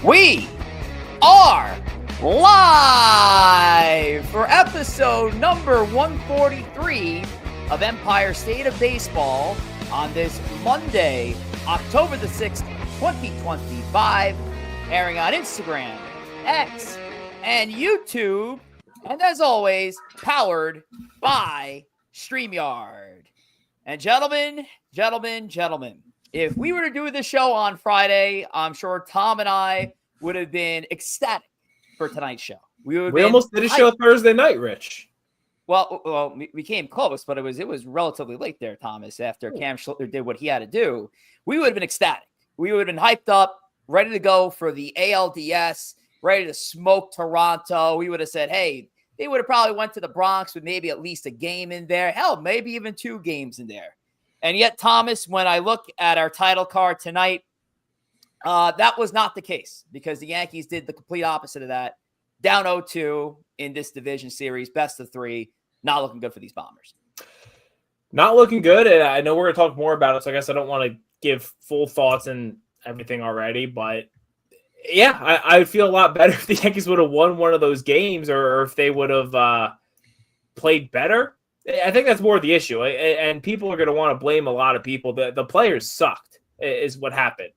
We are live for episode number 143 of Empire State of Baseball on this Monday, October the 6th, 2025, airing on Instagram, X, and YouTube, and as always, powered by StreamYard. And gentlemen, if we were to do the show on Friday, I'm sure Tom and I would have been ecstatic for tonight's show. We almost did a show Thursday night, Rich. Well, we came close, but it was relatively late there, Thomas, after Cam Schlitter did what he had to do. We would have been ecstatic. We would have been hyped up, ready to go for the ALDS, ready to smoke Toronto. We would have said, hey, they would have probably went to the Bronx with maybe at least a game in there. Hell, maybe even 2 games in there. And yet, Thomas, when I look at our title card tonight, that was not the case because the Yankees did the complete opposite of that. Down 0-2 in this division series, best of 3. Not looking good for these Bombers. Not looking good. And I know we're going to talk more about it. So I guess I don't want to give full thoughts and everything already. But yeah, I would feel a lot better if the Yankees would have won one of those games or if they would have played better. I think that's more the issue. And people are going to want to blame a lot of people. The players sucked is what happened.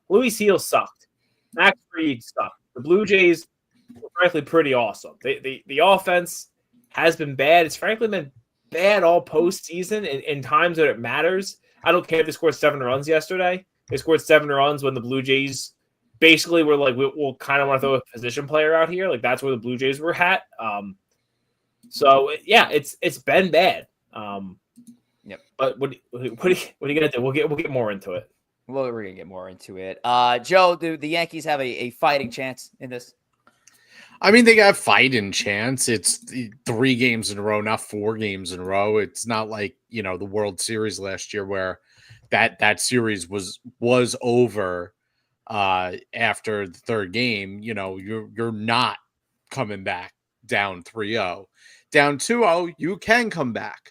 Luis Heel sucked. Max Fried sucked. The Blue Jays were frankly pretty awesome. The offense has been bad. It's frankly been bad all postseason in times that it matters. I don't care if they scored 7 runs yesterday. They scored 7 runs when the Blue Jays basically were like, we'll kind of want to throw a position player out here. Like that's where the Blue Jays were at. So yeah, it's been bad. Yep. But what are you gonna do? We'll get more into it. Well, we're going to get more into it. Joe, do the Yankees have a fighting chance in this? I mean, they got a fighting chance. It's 3 games in a row, not 4 games in a row. It's not like, the World Series last year where that series was over after the 3rd game. You're not coming back down 3-0. Down 2-0, you can come back.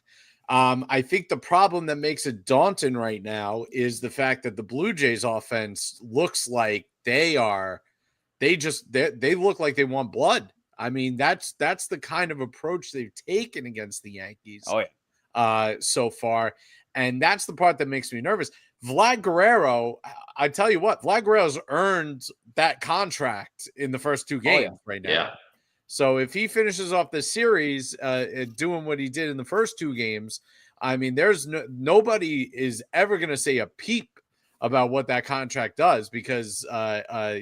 I think the problem that makes it daunting right now is the fact that the Blue Jays offense looks like they look like they want blood. I mean, that's the kind of approach they've taken against the Yankees so far. And that's the part that makes me nervous. Vlad Guerrero, I tell you what, Vlad Guerrero's earned that contract in the first 2 games right now. Yeah. So if he finishes off the series doing what he did in the first 2 games, I mean, there's nobody is ever going to say a peep about what that contract does because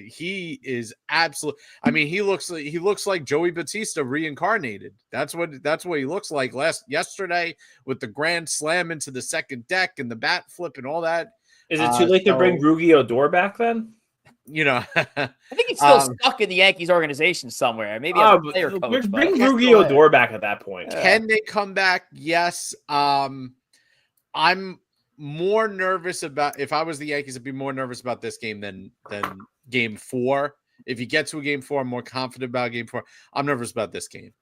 he is absolute. I mean, he looks like Joey Batista reincarnated. That's what he looks like yesterday with the grand slam into the second deck and the bat flip and all that. Is it too late to bring Rugi Odor back then? I think he's still stuck in the Yankees organization somewhere. Maybe as a player coach. Bring Rugi Odor back at that point. Can they come back? Yes. I'm more nervous about if I was the Yankees, I'd be more nervous about this game than game 4. If you get to a game 4, I'm more confident about game 4. I'm nervous about this game.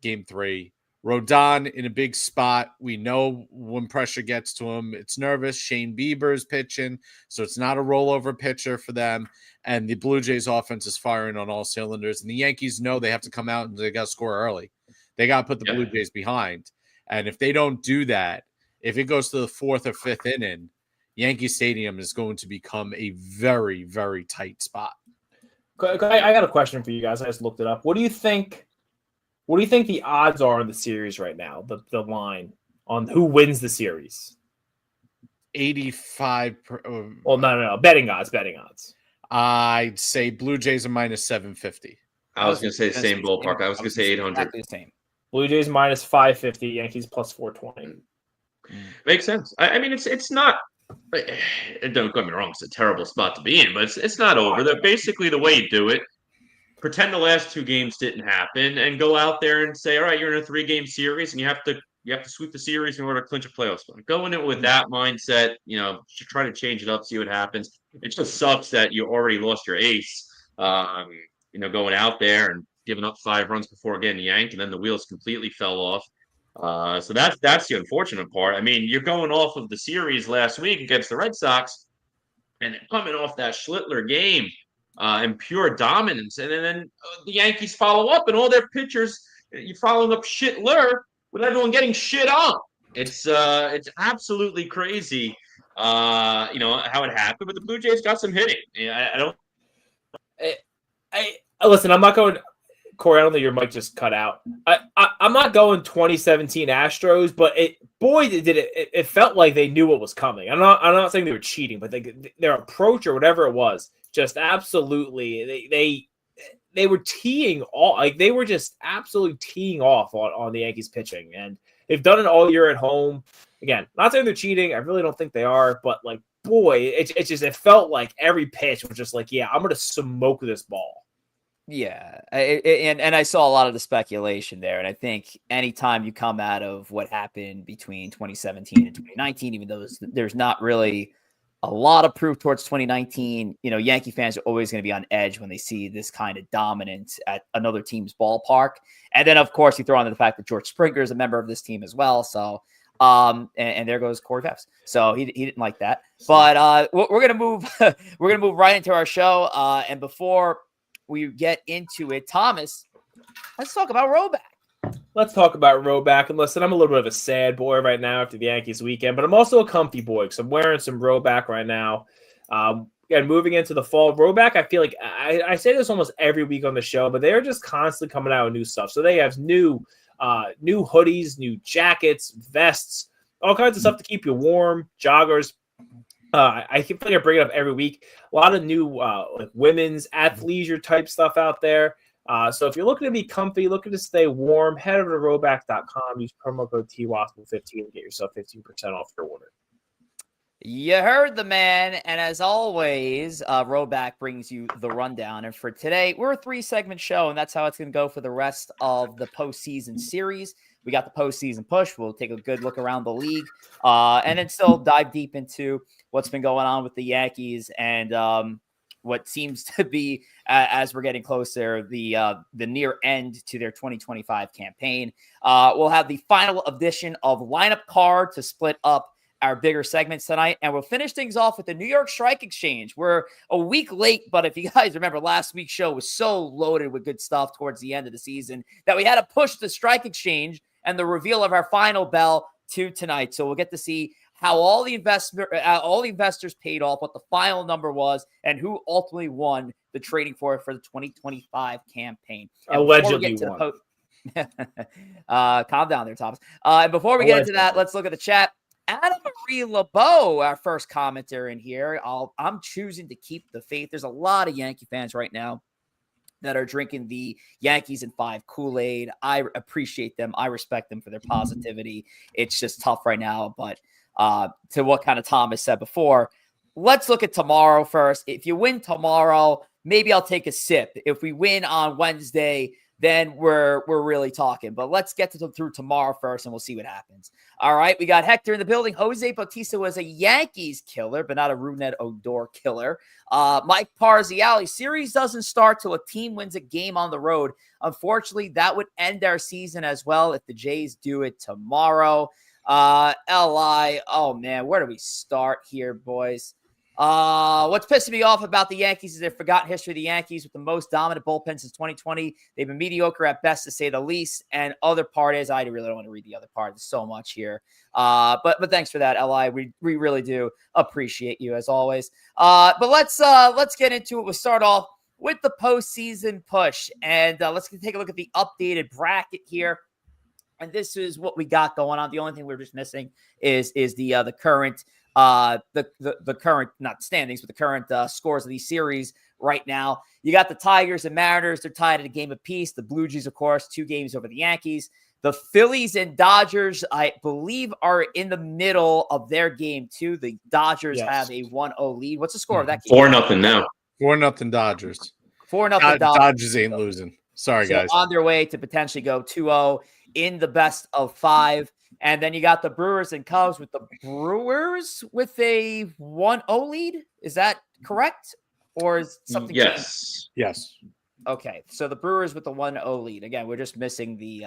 Game 3. Rodon in a big spot. We know when pressure gets to him, it's nervous. Shane Bieber's pitching, so it's not a rollover pitcher for them. And the Blue Jays offense is firing on all cylinders. And the Yankees know they have to come out and they got to score early. They got to put the Blue Jays behind. And if they don't do that, if it goes to the 4th or 5th inning, Yankee Stadium is going to become a very, very tight spot. I got a question for you guys. I just looked it up. What do you think the odds are in the series right now? The line on who wins the series? 85. Well, no. Betting odds. I'd say Blue Jays are minus 750. I was going to say the same ballpark. I was going to say 800. Exactly the same. Blue Jays minus 550. Yankees plus 420. Makes sense. I mean, it's not. Don't get me wrong. It's a terrible spot to be in, but it's not over. That basically the way you do it. Pretend the last 2 games didn't happen, and go out there and say, all right, you're in a 3-game series, and you have to sweep the series in order to clinch a playoff spot. Go in it with that mindset. Try to change it up, see what happens. It just sucks that you already lost your ace. Going out there and giving up 5 runs before getting yanked, and then the wheels completely fell off. So that's the unfortunate part. I mean, you're going off of the series last week against the Red Sox. and coming off that Schlittler game and pure dominance. And then the Yankees follow up, and all their pitchers, you're following up Schlittler with everyone getting shit on. It's absolutely crazy, how it happened. But the Blue Jays got some hitting. Yeah, I don't. I listen. I'm not going. Corey, I don't think your mic just cut out. I'm not going 2017 Astros, but it felt like they knew what was coming. I'm not saying they were cheating, but their approach or whatever it was, just absolutely they were teeing off. Like they were just absolutely teeing off on the Yankees pitching, and they've done it all year at home. Again, not saying they're cheating. I really don't think they are, but like, boy, it felt like every pitch was just like, yeah, I'm gonna smoke this ball. Yeah, and I saw a lot of the speculation there, and I think anytime you come out of what happened between 2017 and 2019, even though there's not really a lot of proof towards 2019, Yankee fans are always going to be on edge when they see this kind of dominance at another team's ballpark. And then, of course, you throw on the fact that George Springer is a member of this team as well. So, and there goes Corey Favs. So he didn't like that. But we're gonna move right into our show. And before we get into it, Thomas, let's talk about Roback. Let's talk about Roback. And listen, I'm a little bit of a sad boy right now after the Yankees weekend, but I'm also a comfy boy because I'm wearing some Roback right now. Again, moving into the fall, Roback, I feel like I say this almost every week on the show, but they're just constantly coming out with new stuff. So they have new hoodies, new jackets, vests, all kinds of stuff to keep you warm, joggers. I feel like I bring it up every week. A lot of new like women's athleisure type stuff out there. So if you're looking to be comfy, looking to stay warm, head over to roback.com. Use promo code TWASP15 and get yourself 15% off your order. You heard the man. And as always, Roback brings you the rundown. And for today, we're a 3-segment show, and that's how it's going to go for the rest of the postseason series. We got the postseason push. We'll take a good look around the league and then still dive deep into what's been going on with the Yankees and what seems to be, as we're getting closer, the near end to their 2025 campaign. We'll have the final edition of Lineup Card to split up our bigger segments tonight. And we'll finish things off with the New York Strike Exchange. We're a week late, but if you guys remember, last week's show was so loaded with good stuff towards the end of the season that we had to push the Strike Exchange and the reveal of our final bell to tonight. So we'll get to see how all the investors paid off, what the final number was, and who ultimately won the trading for the 2025 campaign. And allegedly won. Calm down there, Thomas. And before we get into that, let's look at the chat. Adam Marie LeBeau, our first commenter in here. I'm choosing to keep the faith. There's a lot of Yankee fans right now that are drinking the Yankees in 5 Kool-Aid. I appreciate them. I respect them for their positivity. It's just tough right now. But to what kind of Thomas said before, let's look at tomorrow first. If you win tomorrow, maybe I'll take a sip. If we win on Wednesday, then we're really talking. But let's get through tomorrow first, and we'll see what happens. All right, we got Hector in the building. Jose Bautista was a Yankees killer, but not a Rougned Odor killer. Mike Parziali, series doesn't start till a team wins a game on the road. Unfortunately, that would end our season as well if the Jays do it tomorrow. LI, oh man, where do we start here, boys? What's pissing me off about the Yankees is their forgotten history of the Yankees with the most dominant bullpen since 2020. They've been mediocre at best, to say the least. And other part is, I really don't want to read the other part. There's so much here. But thanks for that, LI. We really do appreciate you as always. But let's get into it. We'll start off with the postseason push, and let's take a look at the updated bracket here. And this is what we got going on. The only thing we're just missing is the current the current, not standings, but the current scores of these series right now. You got the Tigers and Mariners. They're tied at a game apiece. The Blue Jays, of course, 2 games over the Yankees. The Phillies and Dodgers, I believe, are in the middle of their game, too. The Dodgers have a 1-0 lead. What's the score of that game? 4-0 now. 4-0 Dodgers. 4-0 Dodgers. Dodgers ain't losing. Sorry, guys. On their way to potentially go 2-0 in the best of 5. And then you got the Brewers and Cubs with the Brewers with a 1-0 lead. Is that correct? Or is something changed? Yes. Okay. So the Brewers with the 1-0 lead. Again, we're just missing the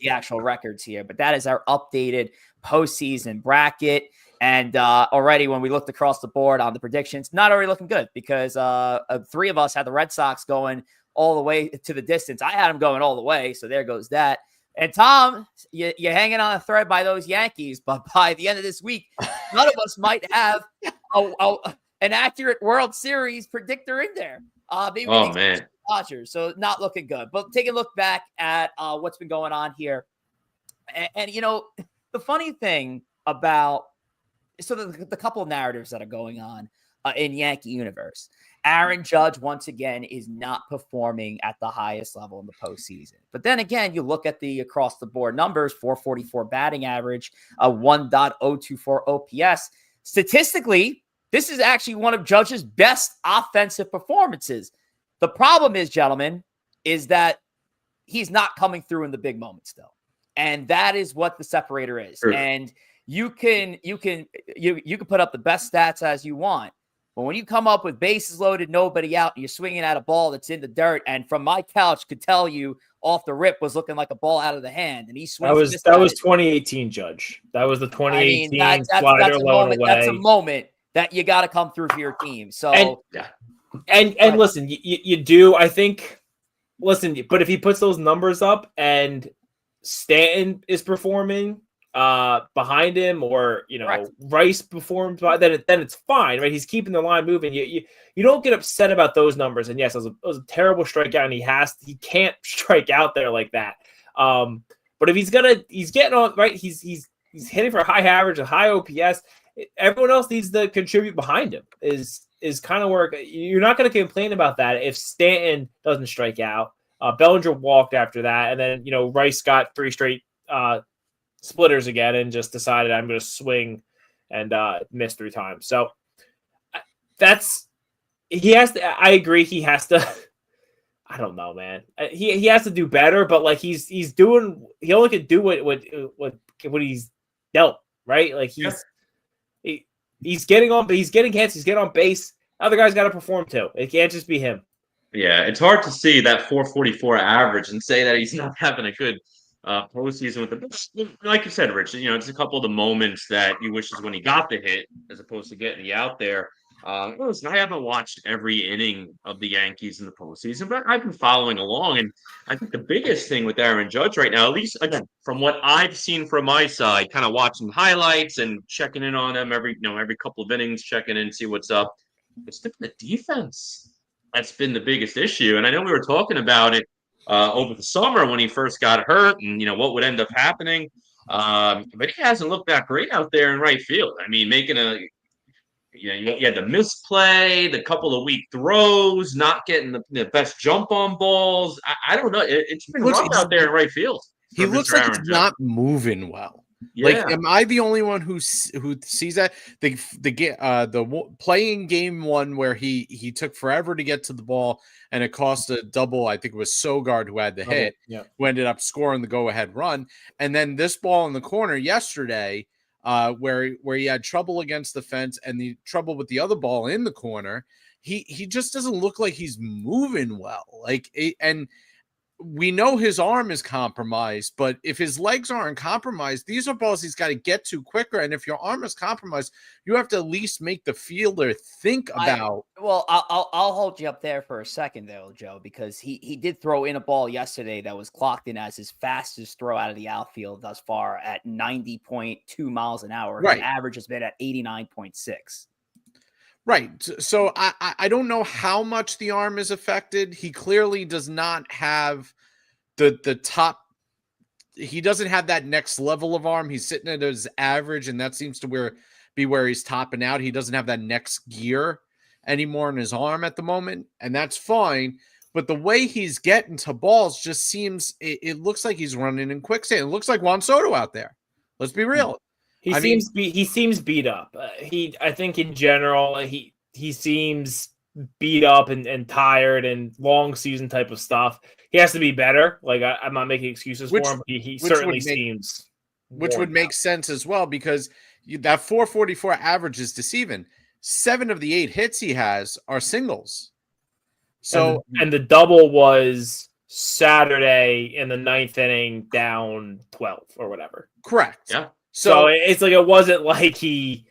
actual records here. But that is our updated postseason bracket. And already when we looked across the board on the predictions, not already looking good because 3 of us had the Red Sox going all the way to the distance. I had them going all the way, so there goes that. And Tom, you're hanging on a thread by those Yankees, but by the end of this week, none of us might have an accurate World Series predictor in there. Maybe man. Dodgers, so not looking good. But take a look back at what's been going on here. And you know, the funny thing about the couple of narratives that are going on in Yankee universe. Aaron Judge, once again, is not performing at the highest level in the postseason. But then again, you look at the across the board numbers, 444 batting average, a 1.024 OPS. Statistically, this is actually one of Judge's best offensive performances. The problem is, gentlemen, is that he's not coming through in the big moments, though. And that is what the separator is. Sure. And you can put up the best stats as you want. But when you come up with bases loaded, nobody out, and you're swinging at a ball that's in the dirt, and from my couch could tell you off the rip was looking like a ball out of the hand, and he swings. That was 2018, Judge. That was the 2018 slider low and away. That's a moment that you got to come through for your team. So and listen, you do. I think. Listen, but if he puts those numbers up and Stanton is performing behind him, or Correct. Rice performs, then it's fine, right? He's keeping the line moving. You don't get upset about those numbers. And yes, it was a terrible strikeout, and he can't strike out there like that. But if he's getting on right, he's hitting for a high average, a high OPS. Everyone else needs to contribute behind him. Is kind of where you're not going to complain about that if Stanton doesn't strike out. Bellinger walked after that, and then Rice got 3 straight splitters again and just decided I'm going to swing and miss 3 times. So he has to. I agree. He has to. I don't know, man. He has to do better, but like he's doing. He only can do what he's dealt, right? Like he's getting on. He's getting hits. He's getting on base. Other guys got to perform too. It can't just be him. Yeah, it's hard to see that 444 average and say that he's not having a good postseason with the. Like you said, Rich. It's a couple of the moments that you wish is when he got the hit, as opposed to getting the out there. Listen, I haven't watched every inning of the Yankees in the postseason, but I've been following along, and I think the biggest thing with Aaron Judge right now, at least again from what I've seen from my side, kind of watching highlights and checking in on them every couple of innings, checking in, see what's up. It's the defense that's been the biggest issue, and I know we were talking about it over the summer when he first got hurt, and what would end up happening. But he hasn't looked that great out there in right field. I mean, making you had the misplay, the couple of weak throws, not getting the best jump on balls. I don't know. It's been rough out there in right field. He looks like he's not moving well. Yeah. Like, am I the only one who sees that? The playing game 1 where he took forever to get to the ball and it cost a double. I think it was Sogard who had the hit, who ended up scoring the go-ahead run. And then this ball in the corner yesterday, where he had trouble against the fence and the trouble with the other ball in the corner, he just doesn't look like he's moving well. And we know his arm is compromised, but if his legs aren't compromised, these are balls he's got to get to quicker. And if your arm is compromised, you have to at least make the fielder think about. I'll hold you up there for a second, though, Joe, because he did throw in a ball yesterday that was clocked in as his fastest throw out of the outfield thus far at 90.2 miles an hour. Right. His average has been at 89.6. Right. So I don't know how much the arm is affected. He clearly does not have the top. He doesn't have that next level of arm. He's sitting at his average, and that seems to be where he's topping out. He doesn't have that next gear anymore in his arm at the moment, and that's fine. But the way he's getting to balls just seems, it looks like he's running in quicksand. It looks like Juan Soto out there. Let's be real. He seems beat up. I think in general he seems beat up and tired and long season type of stuff. He has to be better. Like I'm not making excuses for him. He certainly seems, which would make sense as well, because that 444 average is deceiving. 7 of the 8 hits he has are singles. So and the double was Saturday in the 9th inning, down 12 or whatever. Correct. Yeah. So it's like it wasn't like he,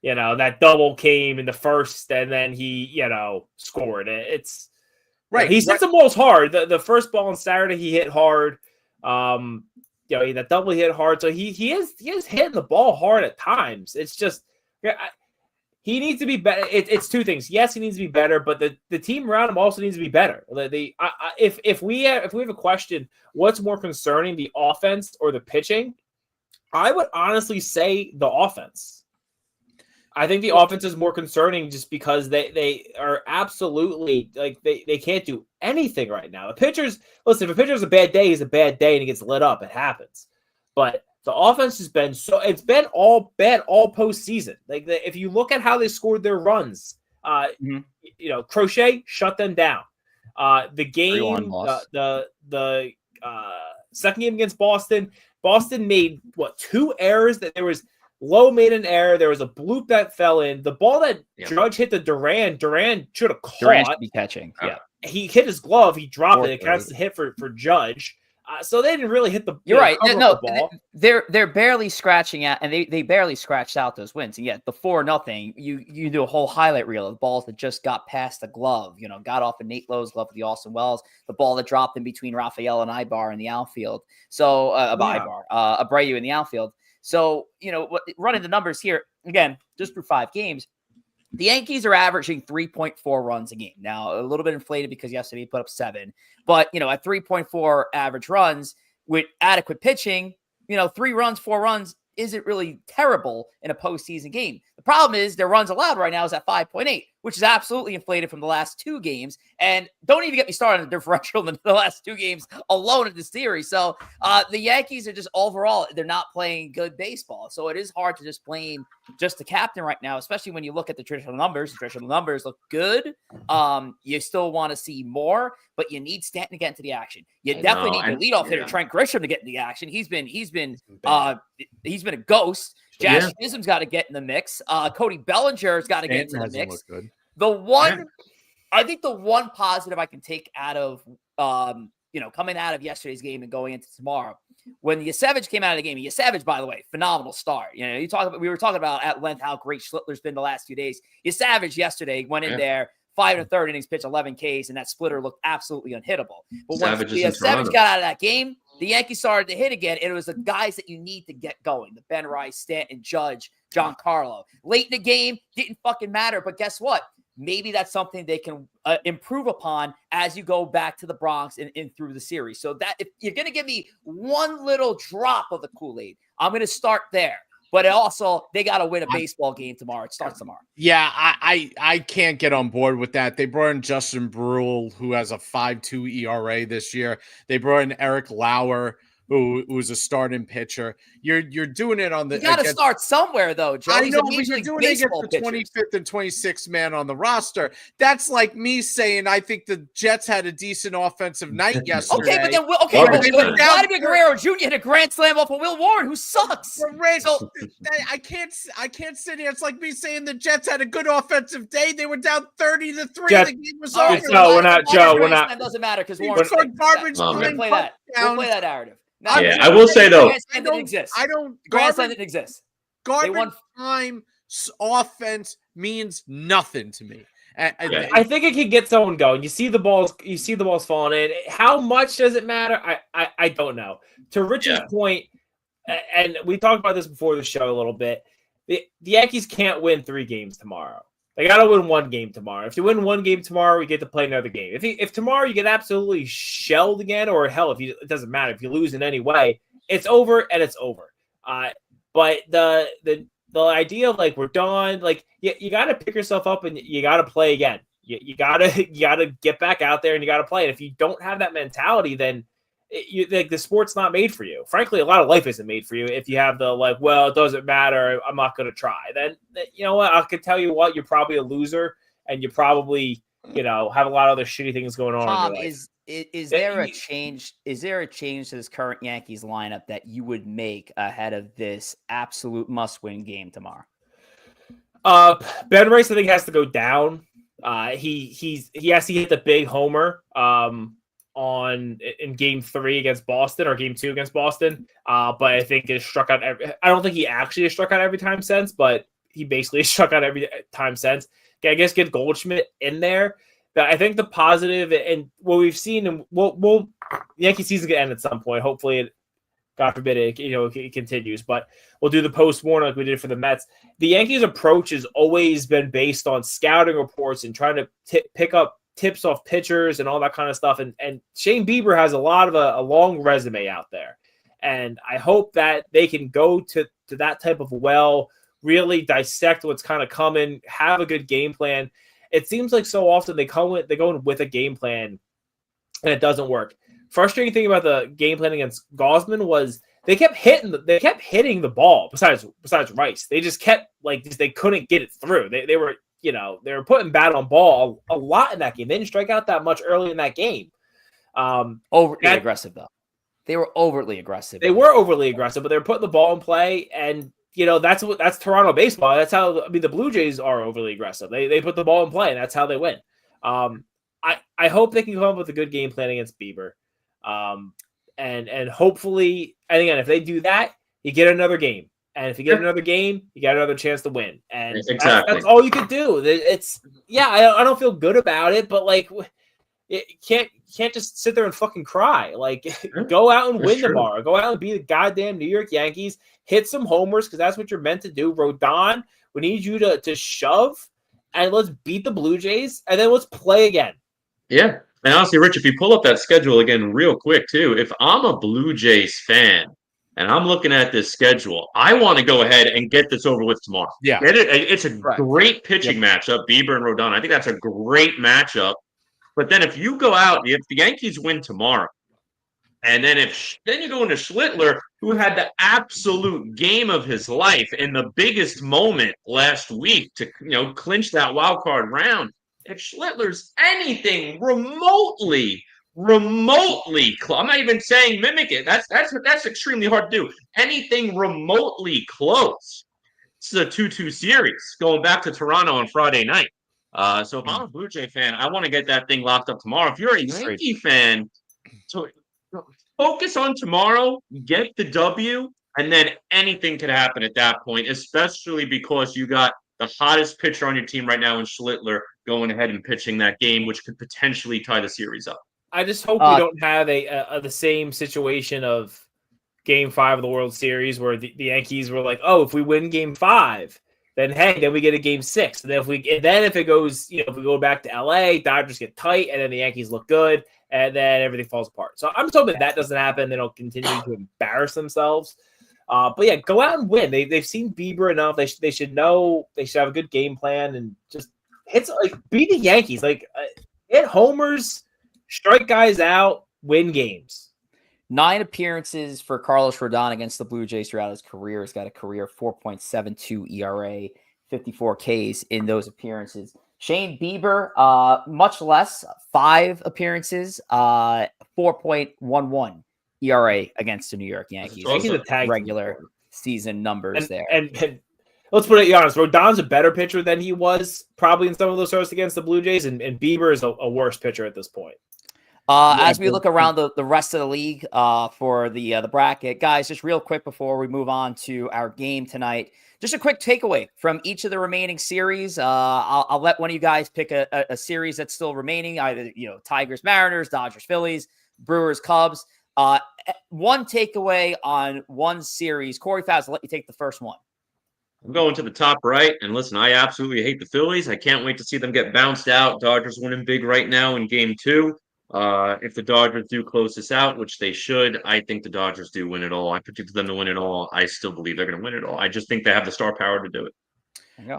that double came in the first and then he, scored. It's right. He hits the balls hard. The first ball on Saturday he hit hard. That double hit hard. So he is hitting the ball hard at times. It's just he needs to be better. It's two things. Yes, he needs to be better, but the team around him also needs to be better. If we have a question, what's more concerning, the offense or the pitching? I would honestly say the offense. I think the offense is more concerning just because they are absolutely they can't do anything right now. The pitchers, listen, if a pitcher has a bad day, he's a bad day and he gets lit up. It happens. But the offense has been it's been all bad all postseason. If you look at how they scored their runs, Crochet shut them down. The game, the second game against Boston made 2 errors. That there was Lowe made an error. There was a bloop that fell in. The ball that Judge hit to Duran should have caught. Duran should be catching. Yeah, he hit his glove. He dropped it. It counts the hit for Judge. So they didn't really hit the. You're right. No, the ball. They're barely scratching out, and they barely scratched out those wins. And yet the 4-0, you do a whole highlight reel of balls that just got past the glove. Got off of Nate Lowe's glove with the Austin Wells. The ball that dropped in between Rafael and Ibar in the outfield. So Abreu in the outfield. So running the numbers here again, just through 5 games. The Yankees are averaging 3.4 runs a game. Now, a little bit inflated because yesterday he put up 7. But, at 3.4 average runs with adequate pitching, 3 runs, 4 runs isn't really terrible in a postseason game. The problem is their runs allowed right now is at 5.8, which is absolutely inflated from the last 2 games. And don't even get me started on the differential in the last 2 games alone in this series. So the Yankees are just overall, they're not playing good baseball. So it is hard to just blame just the captain right now, especially when you look at the traditional numbers. The traditional numbers look good. You still want to see more, but you need Stanton to get into the action. You definitely need your leadoff hitter, Trent Grisham, to get in the action. He's been a ghost. Josh Chisholm's got to get in the mix. Cody Bellinger's got to get into the mix. I think the one positive I can take out of, coming out of yesterday's game and going into tomorrow, when Yasevich came out of the game, Yasevich, by the way, phenomenal start. We were talking about at length how great Schlittler's been the last few days. Yasevich yesterday went in there, 5 1/3 innings, pitched 11 Ks, and that splitter looked absolutely unhittable. But when Yasevich got out of that game, the Yankees started to hit again, and it was the guys that you need to get going. The Ben Rice, Stanton, Judge, Giancarlo. Late in the game, didn't fucking matter, but guess what? Maybe that's something they can improve upon as you go back to the Bronx and through the series. So that if you're going to give me one little drop of the Kool-Aid, I'm going to start there. But also, they got to win a baseball game tomorrow. It starts tomorrow. Yeah, I can't get on board with that. They brought in Justin Brule, who has a 5.2 ERA this year. They brought in Eric Lauer, who's a starting pitcher. You're doing it on the. You got to start somewhere, though, Joe. I know, but you're doing it against the 25th and 26th man on the roster. That's like me saying I think the Jets had a decent offensive night yesterday. Okay, but then Vladimir Guerrero Jr. hit a grand slam off of Will Warren, who sucks. So I can't sit here. It's like me saying the Jets had a good offensive day. They were down 30-3. The game was over. No, we're not, Joe. We're not. That doesn't matter because Warren's garbage. We'll play that. We'll play that narrative. Now, I will say though, Grand Slam didn't exist. Garbage time offense means nothing to me. I think it can get someone going. You see the balls falling in. How much does it matter? I don't know. To Rich's point, and we talked about this before the show a little bit. The Yankees can't win 3 games tomorrow. They got to win 1 game tomorrow. If you win 1 game tomorrow, we get to play another game. If tomorrow you get absolutely shelled again, or hell, it doesn't matter. If you lose in any way, it's over and it's over. But the idea of we're done, you got to pick yourself up and you got to play again. You gotta get back out there and you got to play. And if you don't have that mentality, then the sport's not made for you. Frankly, a lot of life isn't made for you. If you have the it doesn't matter, I'm not going to try. Then you know what? I can tell you what, you're probably a loser, and you probably have a lot of other shitty things going on. Tom, in your life. Is there a change? Is there a change to this current Yankees lineup that you would make ahead of this absolute must-win game tomorrow? Ben Rice, I think, has to go down. He has to hit the big homer. in game 3 against Boston or game 2 against Boston. But I think it struck out I don't think he actually has struck out every time since, but he basically struck out every time since. I guess get Goldschmidt in there. But I think the positive and what we've seen, and we'll Yankee season can end at some point. Hopefully, God forbid it continues. But we'll do the post-mortem like we did for the Mets. The Yankees' approach has always been based on scouting reports and trying to pick up tips off pitchers and all that kind of stuff. And Shane Bieber has a lot of a long resume out there. And I hope that they can go to that type of really dissect what's kind of coming, have a good game plan. It seems like so often they go in with a game plan and it doesn't work. Frustrating thing about the game plan against Gausman was they kept hitting the ball besides Rice. They just kept they couldn't get it through. They were putting bat on ball a lot in that game. They didn't strike out that much early in that game. Overly aggressive though. They were overtly aggressive. They were overly aggressive, but they were putting the ball in play, and that's Toronto baseball. That's how the Blue Jays are overly aggressive. They put the ball in play, and that's how they win. I hope they can come up with a good game plan against Bieber. And hopefully, and again, if they do that, you get another game. And if you get another game, you got another chance to win. And exactly. That's all you could do. I don't feel good about it, but it can't just sit there and fucking cry. Go out and win tomorrow. Go out and be the goddamn New York Yankees. Hit some homers because that's what you're meant to do. Rodon, we need you to shove, and let's beat the Blue Jays, and then let's play again. Yeah. And honestly, Rich, if you pull up that schedule again real quick, too, if I'm a Blue Jays fan and I'm looking at this schedule, I want to go ahead and get this over with tomorrow. Yeah. It's a great pitching matchup, Bieber and Rodon. I think that's a great matchup. But then if you go out, if the Yankees win tomorrow, and then you go into Schlittler, who had the absolute game of his life in the biggest moment last week to clinch that wild card round. If Schlittler's anything remotely, I'm not even saying mimic it. That's extremely hard to do. Anything remotely close. This is a 2-2 series going back to Toronto on Friday night. So if I'm a Blue Jay fan, I want to get that thing locked up tomorrow. If you're a Yankee fan, so focus on tomorrow, get the W, and then anything could happen at that point, especially because you got the hottest pitcher on your team right now in Schlittler going ahead and pitching that game, which could potentially tie the series up. I just hope we don't have the same situation of Game 5 of the World Series where the Yankees were like, oh, if we win Game 5, then we get a Game 6. And then if it goes, if we go back to LA, Dodgers get tight, and then the Yankees look good, and then everything falls apart. So I'm just hoping that doesn't happen. They don't continue to embarrass themselves. But yeah, go out and win. They've seen Bieber enough. They should know. They should have a good game plan and just beat the Yankees. Hit homers, strike guys out, win games. 9 appearances for Carlos Rodon against the Blue Jays throughout his career. He's got a career 4.72 ERA, 54 Ks in those appearances. Shane Bieber, much less, 5 appearances, 4.11 ERA against the New York Yankees. Awesome. Regular season numbers there. And let's put it honest, Rodon's a better pitcher than he was probably in some of those starts against the Blue Jays, and Bieber is a worse pitcher at this point. As we look around the rest of the league for the bracket, guys, just real quick before we move on to our game tonight, just a quick takeaway from each of the remaining series. I'll let one of you guys pick a series that's still remaining, either Tigers, Mariners, Dodgers, Phillies, Brewers, Cubs. One takeaway on one series. Corey Favs, I'll let you take the first one. I'm going to the top right, and listen, I absolutely hate the Phillies. I can't wait to see them get bounced out. Dodgers winning big right now in Game 2. If the Dodgers do close this out, which they should, I think the Dodgers do win it all. I predicted them to win it all. I still believe they're going to win it all. I just think they have the star power to do it.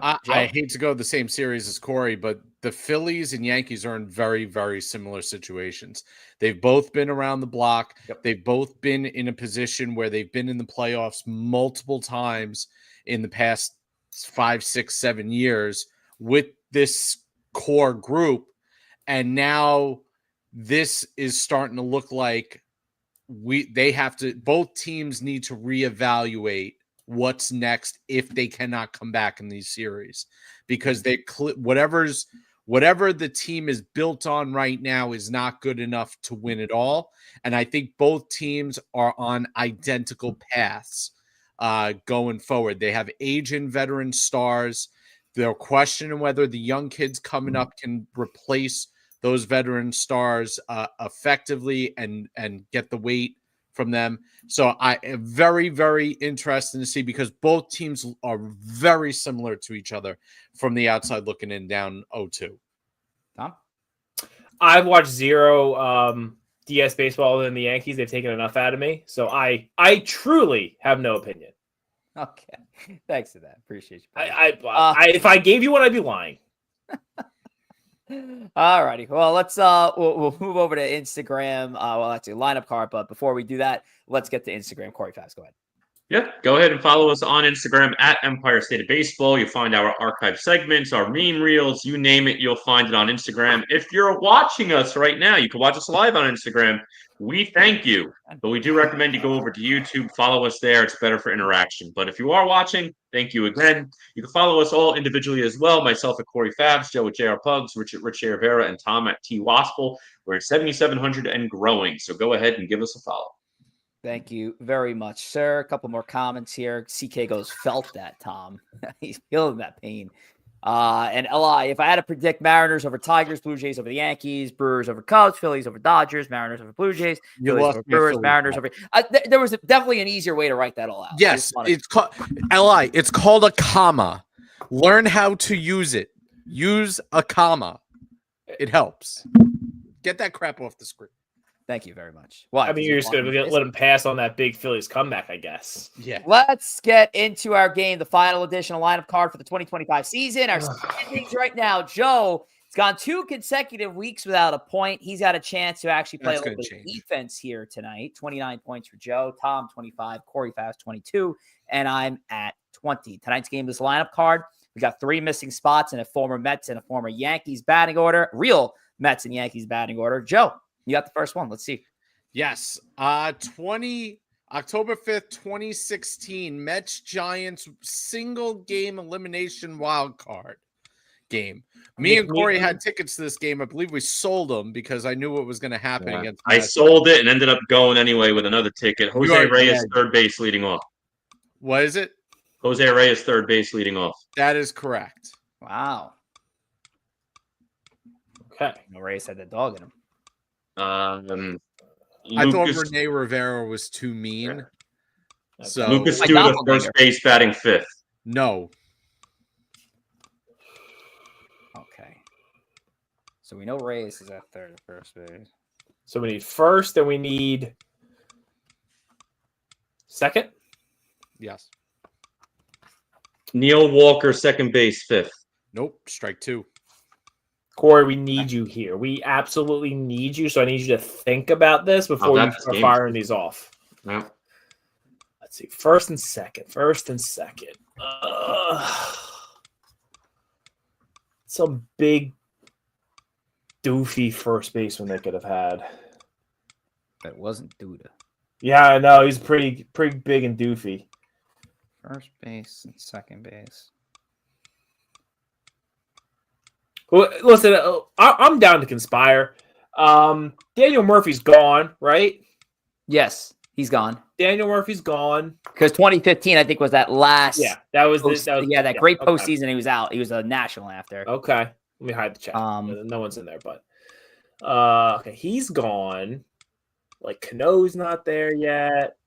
I hate to go the same series as Corey, but the Phillies and Yankees are in very, very similar situations. They've both been around the block. Yep. They've both been in a position where they've been in the playoffs multiple times in the past 5, 6, 7 years with this core group. And now this is starting to look like both teams need to reevaluate what's next if they cannot come back in these series, because whatever's whatever the team is built on right now is not good enough to win it all. And I think both teams are on identical paths going forward. They have aging veteran stars. They're questioning whether the young kids coming up can replace those veteran stars effectively and get the weight from them. So I am very, very interested to see, because both teams are very similar to each other from the outside looking in, down 0-2. Tom? I've watched zero DS baseball than the Yankees. They've taken enough out of me. So I truly have no opinion. Okay. Thanks for that. Appreciate you. If I gave you one, I'd be lying. All righty. Well, let's we'll move over to Instagram. Well, actually, lineup card. But before we do that, let's get to Instagram. Corey Favs, go ahead. Yeah, go ahead and follow us on Instagram at Empire State of Baseball. You'll find our archive segments, our meme reels, you name it, you'll find it on Instagram. If you're watching us right now, you can watch us live on Instagram. We thank you, but we do recommend you go over to YouTube, follow us there. It's better for interaction. But if you are watching, thank you again. You can follow us all individually as well. Myself at Corey Favs, Joe at JR Pugs, Rich at Rivera, and Tom at T Wospil. We're at 7,700 and growing. So go ahead and give us a follow. Thank you very much, sir. A couple more comments here. CK goes, felt that, Tom. He's feeling that pain. And LI, if I had to predict Mariners over Tigers, Blue Jays over the Yankees, Brewers over Cubs, Phillies over Dodgers, Mariners over Blue Jays, Phillies over Brewers, Mariners over... there was definitely an easier way to write that all out. Yes, it's called LI. It's called a comma. Learn how to use it. Use a comma. It helps. Get that crap off the screen. Thank you very much. Why? I mean, you're just going to let him pass on that big Phillies comeback, I guess. Yeah. Let's get into our game, the final edition of lineup card for the 2025 season. Our standings right now, Joe, it's gone 2 consecutive weeks without a point. He's got a chance to actually play a little bit of defense here tonight. 29 points for Joe, Tom 25, Corey Favs 22, and I'm at 20. Tonight's game, this lineup card, we got 3 missing spots in a former Mets and a former Yankees batting order, real Mets and Yankees batting order. Joe, you got the first one. Let's see. Yes. October 5th, 2016, Mets Giants single game elimination wild card game. Me and Corey had tickets to this game. I believe we sold them because I knew what was going to happen against I sold it and ended up going anyway with another ticket. Jose Reyes, third base leading off. What is it? Jose Reyes, third base leading off. That is correct. Wow. Okay. No, Reyes had the dog in him. I thought Rene Rivera was too mean. Yeah. So Lucas Stewart, first base, batting 5th. No. Okay. So we know Reyes is at third at first base. So we need first, and we need second. Yes. Neil Walker, second base, 5th. Nope. Strike 2. Corey, we need you here. We absolutely need you. So I need you to think about this before you start firing these off. Yeah. Let's see. First and second. Some big doofy first baseman they could have had. That wasn't Duda. Yeah, I know. He's pretty big and doofy. First base and second base. Well, listen, I'm down to conspire. Daniel Murphy's gone, right? Yes, he's gone. Daniel Murphy's gone. Because 2015, I think, was that last. Yeah, that was great postseason. He was out. He was a national after. Okay, let me hide the chat. No one's in there, but okay, he's gone. Like Cano's not there yet.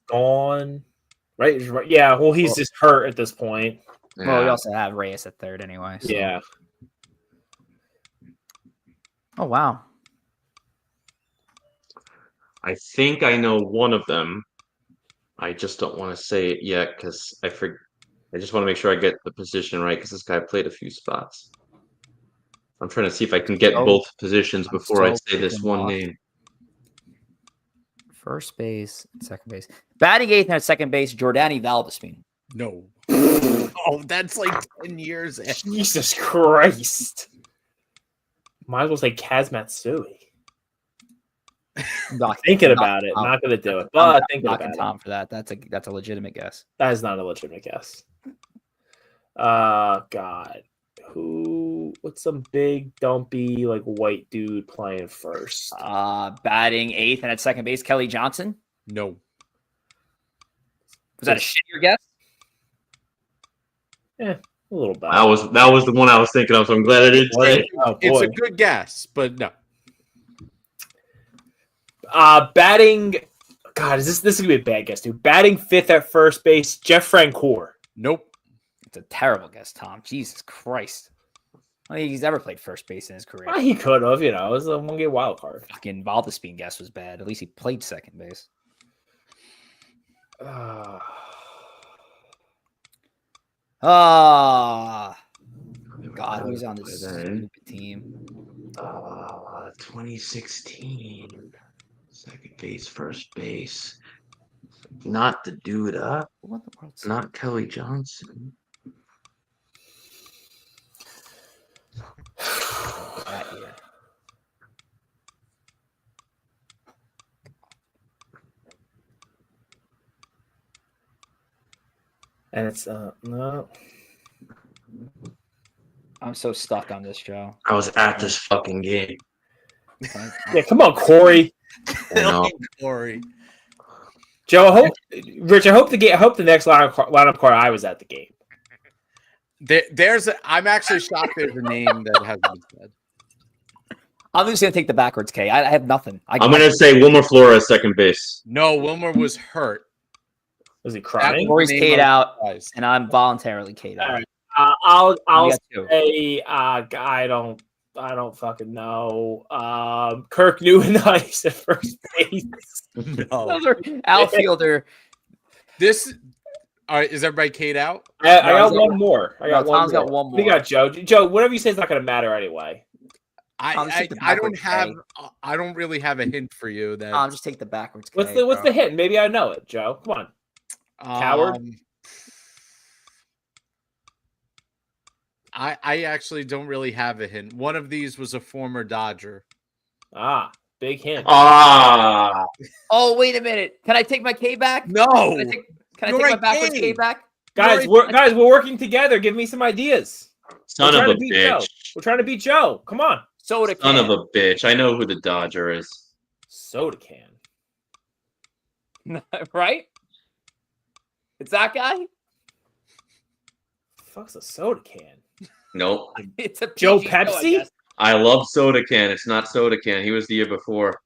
Gone. Right? Yeah. Well, he's just hurt at this point. Yeah. Well, we also have Reyes at third anyway. So. Yeah. Oh, wow. I think I know one of them. I just don't want to say it yet because I just want to make sure I get the position right because this guy played a few spots. I'm trying to see if I can get both positions before I say this one name. First base, second base. Batting 8th and at second base, Jordani Valdespin. No. Oh, that's like 10 years. Jesus Christ. Might as well say Kaz Matsui. Thinking about it. Not going to do it. But thinking about Tom for that. That's a legitimate guess. That is not a legitimate guess. God. What's some big, dumpy, like white dude playing first? Batting 8th and at second base, Kelly Johnson. No. Was that a shittier guess? A little bit. That was the one I was thinking of, so I'm glad I didn't say it. Oh, It's boy. a good guess, but no. Batting. God, this is gonna be a bad guess, dude. Batting 5th at first base, Jeff Francoeur. Nope. It's a terrible guess, Tom. Jesus Christ. I don't think he's ever played first base in his career. Well, he could have, It was a 1-game wild card. Fucking Valdespine guess was bad. At least he played second base. God, who's on this stupid team? 2016. Second base, first base. Not the dude up. What the world's Not Kelly Johnson. that year? And it's no. I'm so stuck on this, Joe. I was at this fucking game. Yeah, come on, Corey. I know. Corey. Joe, I hope the next lineup card I was at the game. I'm actually shocked there's a name that hasn't been said. I'm just gonna take the backwards K. I have nothing. I'm gonna say Wilmer Flores, second base. No, Wilmer was hurt. Was he crying? Corey's Name K'd of out, surprise. and I'm voluntarily K'd out. All right. I'll You got two. say I don't fucking know. Kirk Newenice at first base. No. Those are outfielder. All right, is everybody K'd out? I got one more. Tom's got one We more. got Joe. Joe, whatever you say is not going to matter anyway. Tom, just take the I backwards I don't really have a hint for you that Tom, just take the backwards K. What's the hint? Maybe I know it, Joe. Come on. Coward? I actually don't really have a hint. One of these was a former Dodger. Big hint. Ah, Oh, wait a minute. Can I take my K back? No. Can I take You're my a backwards K. K back? Guys, we're working together. Give me some ideas. son We're of trying a to beat Joe. bitch. We're trying to beat Joe. Come on. Soda Son can. of a bitch. I know who the Dodger is. Soda can. Right? It's that guy? Fuck's a soda can? Nope. It's a Joe PG show, I Pepsi? guess. I love Soda Can. It's not Soda Can. He was the year before.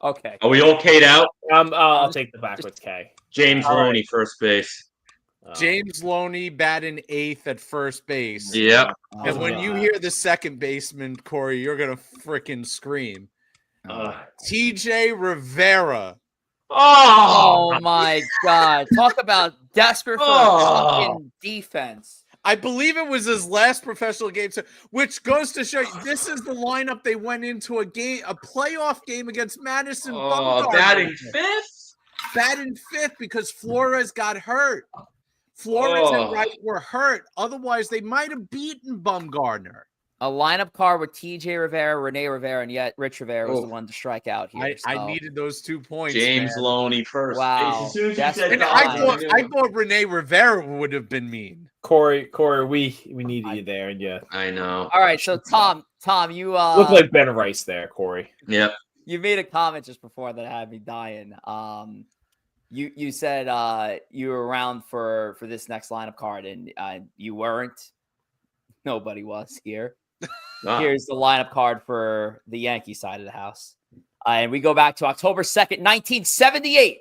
Okay. Are we all K'd out? I'll take the backwards K. James All Loney, first base. James Loney batting 8th at first base. Yep. And when you hear the second baseman, Corey, you're gonna freaking scream. TJ Rivera. Oh my God. Talk about desperate for a fucking defense. I believe it was his last professional game, which goes to show you this is the lineup they went into a playoff game against Madison. Bumgarner. Batting fifth? Batting 5th because Flores got hurt. Flores and Wright were hurt. Otherwise, they might have beaten Bumgarner. A lineup card with TJ Rivera, Rene Rivera, and yet Rich Rivera was the one to strike out here. I needed those 2 points. James man. Loney, first Wow. base. As soon as you That's said And fine. I thought Rene Rivera would have been mean. Corey, we needed you there, and yeah, I know. All right, so Tom, you look like Ben Rice there, Corey. Yep. you made a comment just before that had me dying. You said you were around for this next lineup card, and you weren't. Nobody was here. Here's the lineup card for the Yankee side of the house. And we go back to October 2nd, 1978.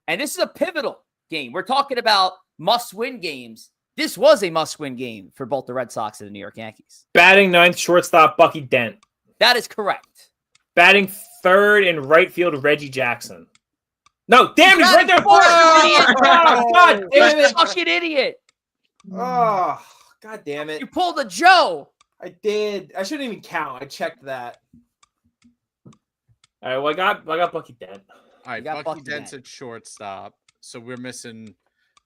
And this is a pivotal game. We're talking about must-win games. This was a must-win game for both the Red Sox and the New York Yankees. Batting 9th, shortstop Bucky Dent. That is correct. Batting 3rd in right field, Reggie Jackson. No, damn, he's right there. God damn You it. fucking idiot. Oh, God damn it. You pulled a Joe. I did. I shouldn't even count. I checked that. All right, well, I got Bucky Dent. All right, got Bucky Bucky Dent's Dent. at shortstop. So we're missing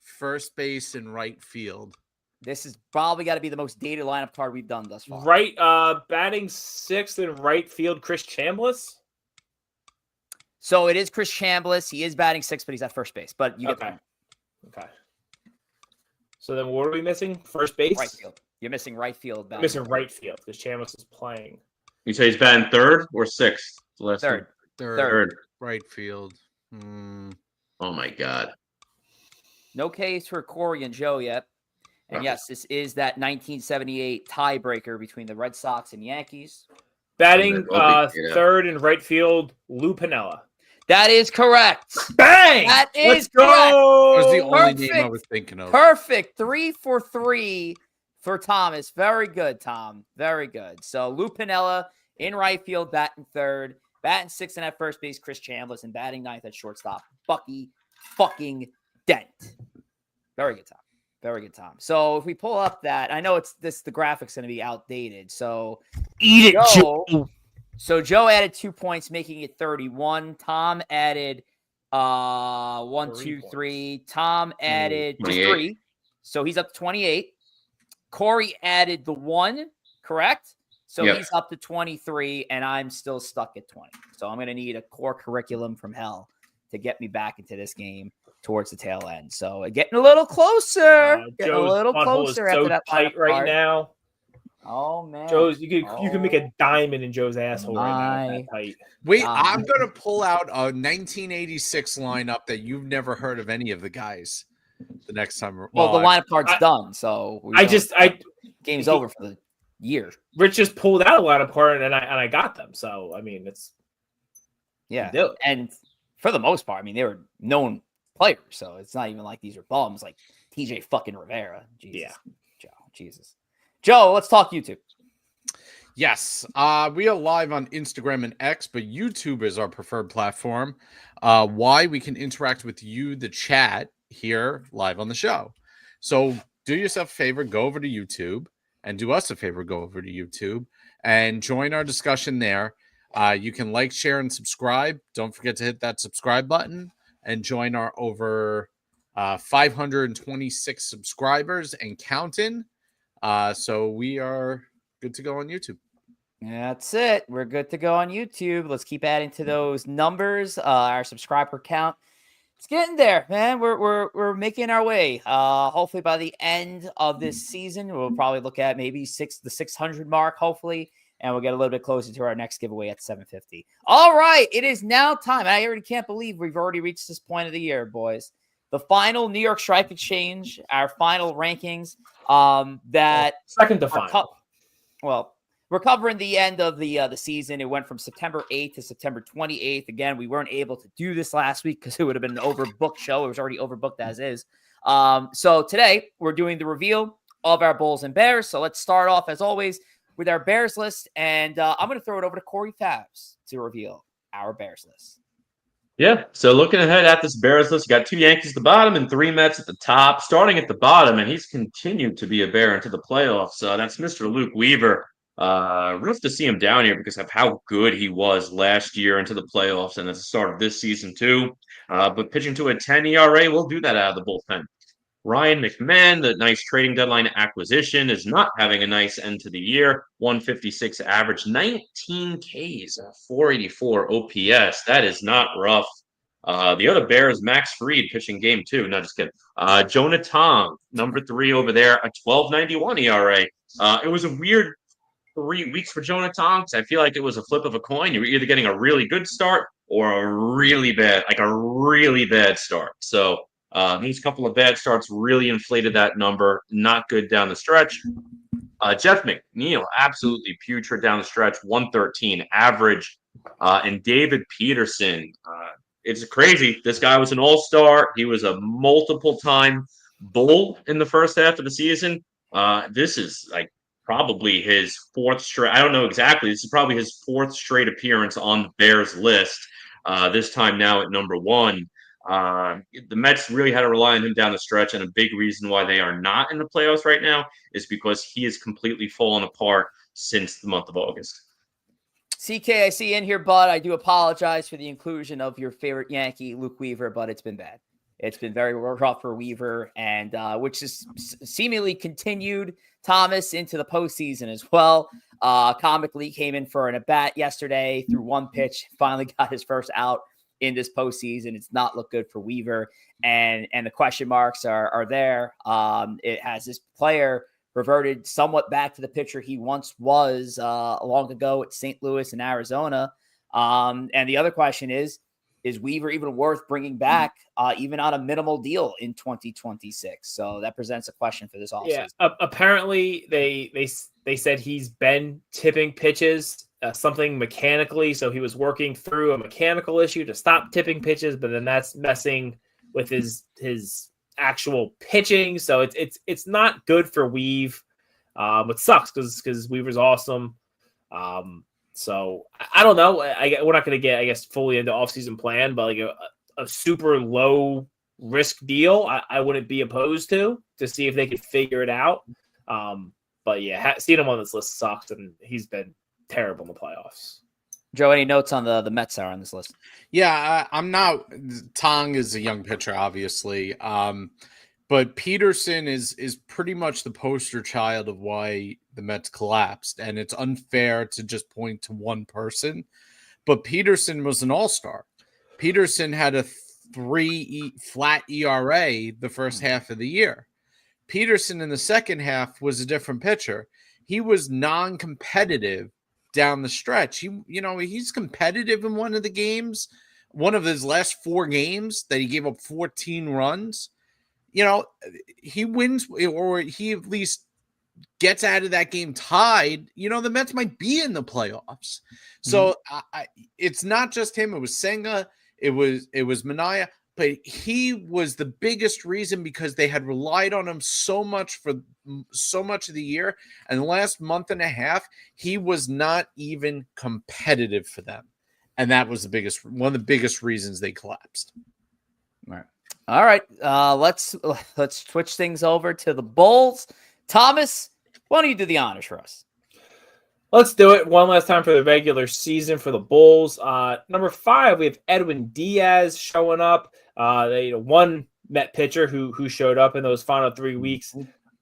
first base and right field. This is probably got to be the most dated lineup card we've done thus far. Right, batting 6th in right field, Chris Chambliss. So it is Chris Chambliss. He is batting 6th, but he's at first base. But you get the point. Okay. So then what are we missing? First base? Right field. You're missing right field. I'm missing right field because Chambliss is playing. You say he's batting third or sixth? The last Third. Third. Right field. Oh my God. No case for Corey and Joe yet. And yes, this is that 1978 tiebreaker between the Red Sox and Yankees. Batting third and right field, Lou Piniella. That is correct. Bang! That Let's is go! correct. That was the only name I Perfect. was thinking of. Perfect. 3 for 3 for Thomas. Very good, Tom. Very good. So Lou Piniella in right field, batting third, batting sixth and at first base, Chris Chambliss, and batting ninth at shortstop, Bucky fucking Dent. Very good, Tom. Very good, Tom. So if we pull up that, I know the graphic's going to be outdated. So Eat it, Joe. So Joe added 2 points, making it 31. Tom added 1, 2, 3. Tom added just 3. So he's up to 28. Corey added the 1, correct? So he's up to 23, and I'm still stuck at 20. So I'm going to need a core curriculum from hell to get me back into this game towards the tail end. So getting a little closer. Getting a little closer after that tight right now. Oh man, Joe's you can make a diamond in Joe's asshole right now. That tight. Wait, I'm gonna pull out a 1986 lineup that you've never heard of any of the guys. The next time, well, the lineup card's done, so game's over for the year. Rich just pulled out a lineup card and I got them. So I mean, it's and for the most part, I mean they were known players, so it's not even like these are bums like TJ fucking Rivera. Jesus. Jesus. Joe, let's talk YouTube. Yes, we are live on Instagram and X, but YouTube is our preferred platform. Why? We can interact with you, the chat, here live on the show. So do yourself a favor, go over to YouTube, and do us a favor, go over to YouTube and join our discussion there. You can like, share, and subscribe. Don't forget to hit that subscribe button and join our over 526 subscribers and counting. So we are good to go on YouTube. That's it. We're good to go on YouTube. Let's keep adding to those numbers. Our subscriber count. It's getting there, man. We're making our way. Hopefully by the end of this season, we'll probably look at maybe the 600 mark, hopefully, and we'll get a little bit closer to our next giveaway at 750. All right, it is now time. I already can't believe we've already reached this point of the year, boys. The final New York Strike Exchange, our final rankings. Second to final. We're covering the end of the season. It went from September 8th to September 28th. Again, we weren't able to do this last week because it would have been an overbooked show. It was already overbooked as is. So today we're doing the reveal of our Bulls and Bears. So let's start off as always with our Bears list, and I'm going to throw it over to Corey Favs to reveal our Bears list. Yeah, so looking ahead at this Bears list, you got 2 Yankees at the bottom and 3 Mets at the top. Starting at the bottom, and he's continued to be a Bear into the playoffs. That's Mr. Luke Weaver. Rough to see him down here because of how good he was last year into the playoffs and at the start of this season too. But pitching to a 10 ERA will do that out of the bullpen. Ryan McMahon, the nice trading deadline acquisition, is not having a nice end to the year. 156 average, 19 Ks, 484 OPS. That is not rough. The other Bear is Max Fried pitching game 2. No, just kidding. Jonah Tong, number 3 over there, a 12.91 ERA. It was a weird 3 weeks for Jonah Tong. I feel like it was a flip of a coin. You were either getting a really good start or a really bad start. So these couple of bad starts really inflated that number. Not good down the stretch. Jeff McNeil, absolutely putrid down the stretch, 113 average. And David Peterson, it's crazy. This guy was an all-star. He was a multiple-time Bull in the first half of the season. This is like probably his 4th straight. I don't know exactly. This is probably his 4th straight appearance on the Bears list. This time now at number 1. The Mets really had to rely on him down the stretch, and a big reason why they are not in the playoffs right now is because he has completely fallen apart since the month of August. CKIC in here, bud. I do apologize for the inclusion of your favorite Yankee, Luke Weaver, but it's been bad. It's been very rough for Weaver, and which is seemingly continued, Thomas, into the postseason as well. Comically came in for an at-bat yesterday, threw 1 pitch, finally got his first out in this postseason. It's not looked good for Weaver, and the question marks are there. It has this player reverted somewhat back to the pitcher he once was long ago at St. Louis and Arizona. And the other question is Weaver even worth bringing back even on a minimal deal in 2026? So that presents a question for this offseason. Yeah, apparently they said he's been tipping pitches, something mechanically. So he was working through a mechanical issue to stop tipping pitches, but then that's messing with his actual pitching. So it's not good for Weave. It sucks because Weaver's awesome. So I don't know. We're not going to get, I guess, fully into offseason plan, but like a super low risk deal, I wouldn't be opposed to see if they could figure it out. But yeah, seeing him on this list sucks, and he's been terrible in the playoffs. Joe, any notes on the Mets are on this list? Yeah, I'm not. Tong is a young pitcher, obviously. But Peterson is pretty much the poster child of why the Mets collapsed. And it's unfair to just point to one person. But Peterson was an all-star. Peterson had a 3 flat ERA the first half of the year. Peterson in the second half was a different pitcher. He was non-competitive down the stretch. He's competitive in one of the games, one of his last 4 games that he gave up 14 runs. He wins, or he at least gets out of that game tied. The Mets might be in the playoffs. So it's not just him. It was Senga. It was Mania. But he was the biggest reason because they had relied on him so much for so much of the year. And the last month and a half, he was not even competitive for them. And that was one of the biggest reasons they collapsed. All right. Let's switch things over to the Bulls. Thomas, why don't you do the honors for us? Let's do it one last time for the regular season for the Bulls. Number 5, we have Edwin Diaz showing up. One Met pitcher who showed up in those final 3 weeks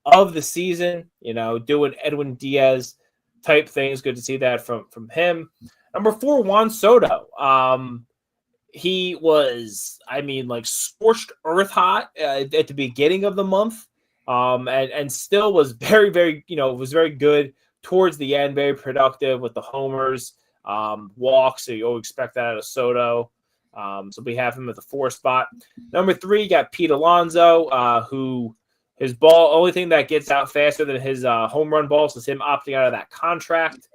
of the season. Doing Edwin Diaz type things. Good to see that from him. Number 4, Juan Soto. He was, scorched earth hot at the beginning of the month, and still was very, very, was very good towards the end, very productive with the homers, walks. So you always expect that out of Soto. So we have him at the 4 spot. Number 3, you got Pete Alonso, who his ball, only thing that gets out faster than his home run balls is him opting out of that contract.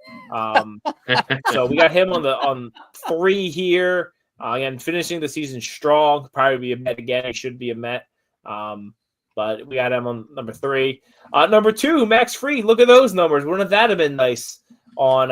So we got him on 3 here. Again, finishing the season strong, probably be a Met again. He should be a Met. But we got him on number 3. Number 2, Max Fried. Look at those numbers. Wouldn't that have been nice on